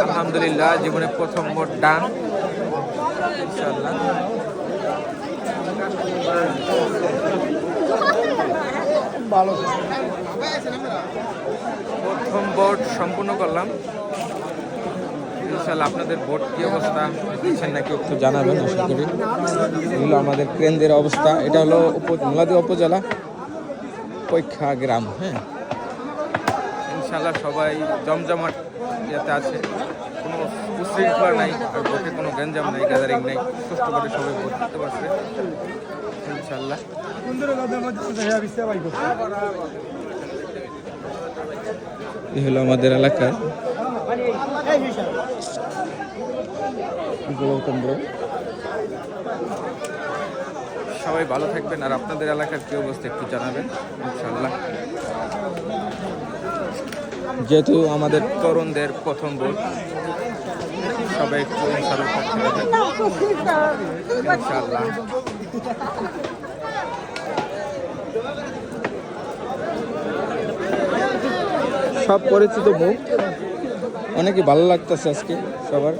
আলহামদুলিল্লাহ জীবনে প্রথম ভোট ডান ইনশাআল্লাহ। প্রথম ভোট সম্পূর্ণ করলাম ইনশাআল্লাহ। আপনাদের ভোট কি অবস্থা দিচ্ছেন নাকি একটু জানাবেন। আশা করি এগুলো আমাদের কেন্দ্রের অবস্থা। এটা হলো মুলাদী উপজেলা পৈক্ষা গ্রাম। হ্যাঁ, ইনশাআল্লাহ সবাই জমজমাট যাতে আছে, কোনো উশৃঙ্খলা নাই, আর ভোটে কোনো গ্যাঞ্জাম নাই, গ্যাদারিং নাই, সুস্থ করে সবাই ভোট দিতে পারছে ইনশাআল্লাহ। এই হলো আমাদের এলাকার সবাই ভালো থাকবেন, আর আপনাদের এলাকার কি অবস্থা একটু জানাবেন ইনশাআল্লাহ। যেহেতু আমাদের তরুণদের প্রথম ভোট, সবাই একটু ইনশাআল্লাহ ইনশাআল্লাহ। সব পরিচিত মুখ, অনেকে ভালো লাগতেছে আজকে সবার।